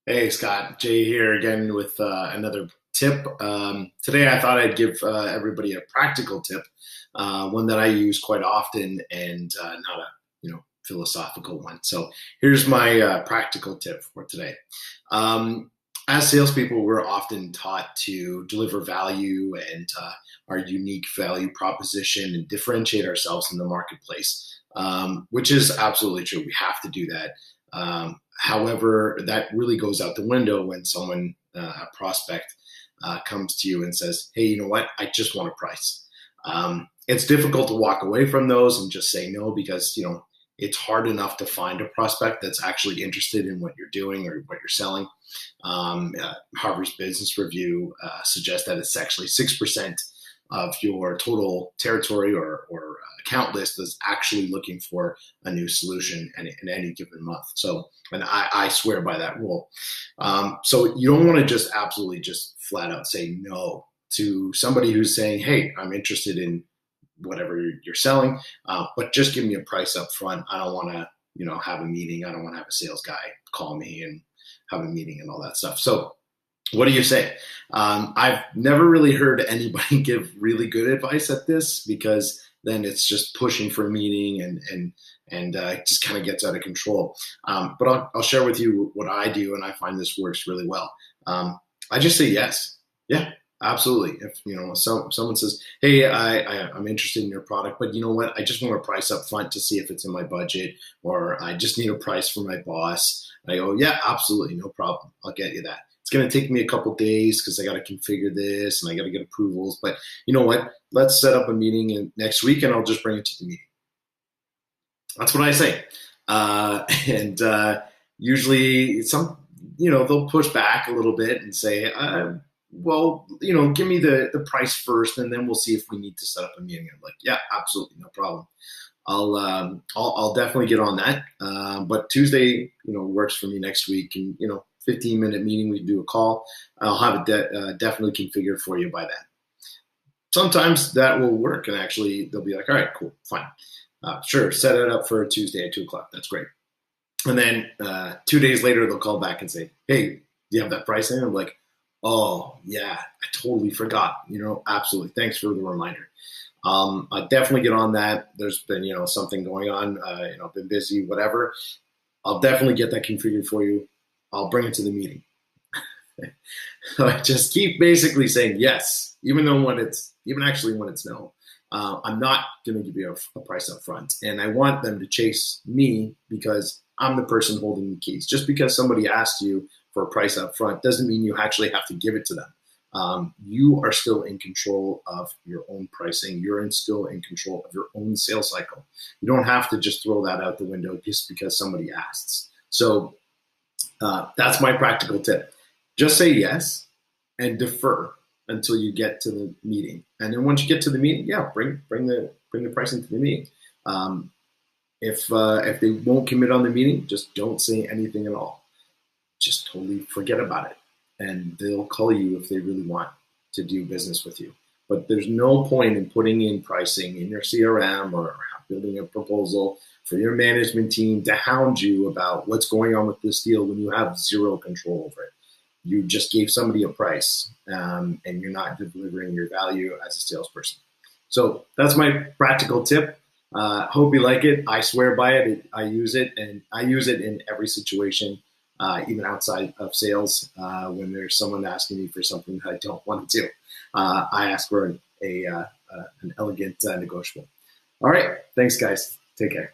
Hey Scott, Jay here again with another tip. Today I thought I'd give everybody a practical tip, one that I use quite often and not a philosophical one. So here's my practical tip for today. As salespeople, we're often taught to deliver value and our unique value proposition and differentiate ourselves in the marketplace, which is absolutely true. We have to do that. However, that really goes out the window when someone, a prospect, comes to you and says, "Hey, you know what? I just want a price." It's difficult to walk away from those and just say no because it's hard enough to find a prospect that's actually interested in what you're doing or what you're selling. Harvard's Business Review suggests that it's actually 6% of your total territory or account list is actually looking for a new solution in any given month. So, and I swear by that rule. So you don't want to just absolutely just flat out say no to somebody who's saying, "Hey, I'm interested in whatever you're selling, but just give me a price up front. I don't want to, have a meeting. I don't want to have a sales guy call me and have a meeting and all that stuff." So what do you say? I've never really heard anybody give really good advice at this because then it's just pushing for a meeting and it just kind of gets out of control. But I'll share with you what I do, and I find this works really well. I just say yes. Yeah, absolutely. If someone says, "Hey, I'm interested in your product, but you know what? I just want a price up front to see if it's in my budget, or I just need a price for my boss." I go, "Yeah, absolutely, no problem. I'll get you that. It's going to take me a couple days because I got to configure this and I got to get approvals. But you know what? Let's set up a meeting next week, and I'll just bring it to the meeting." That's what I say. And usually, they'll push back a little bit and say, "Well, give me the price first, and then we'll see if we need to set up a meeting." I'm like, "Yeah, absolutely, no problem. I'll definitely get on that. But Tuesday, works for me next week, and 15-minute meeting. We can do a call. I'll have it definitely configured for you by then." Sometimes that will work, and actually they'll be like, "All right, cool, fine, sure, set it up for Tuesday at 2 o'clock. That's great." And then 2 days later, they'll call back and say, "Hey, do you have that pricing?" I'm like, "Oh yeah, I totally forgot. Absolutely. Thanks for the reminder." I definitely get on that. There's been, something going on. I've been busy, whatever. I'll definitely get that configured for you. I'll bring it to the meeting. So I just keep basically saying yes, even when it's no. I'm not going to give you a price up front, and I want them to chase me because I'm the person holding the keys. Just because somebody asked you for a price up front doesn't mean you actually have to give it to them. You are still in control of your own pricing. You're still in control of your own sales cycle. You don't have to just throw that out the window just because somebody asks. So that's my practical tip. Just say yes and defer until you get to the meeting. And then once you get to the meeting, yeah, bring the pricing to the meeting. If they won't commit on the meeting, just don't say anything at all. Just totally forget about it, and they'll call you if they really want to do business with you. But there's no point in putting in pricing in your CRM or building a proposal for your management team to hound you about what's going on with this deal when you have zero control over it. You just gave somebody a price, and you're not delivering your value as a salesperson. So that's my practical tip. Hope you like it. I swear by it. I use it, and I use it in every situation, even outside of sales. When there's someone asking me for something that I don't want to do, I ask for an elegant negotiable. All right. Thanks, guys. Take care.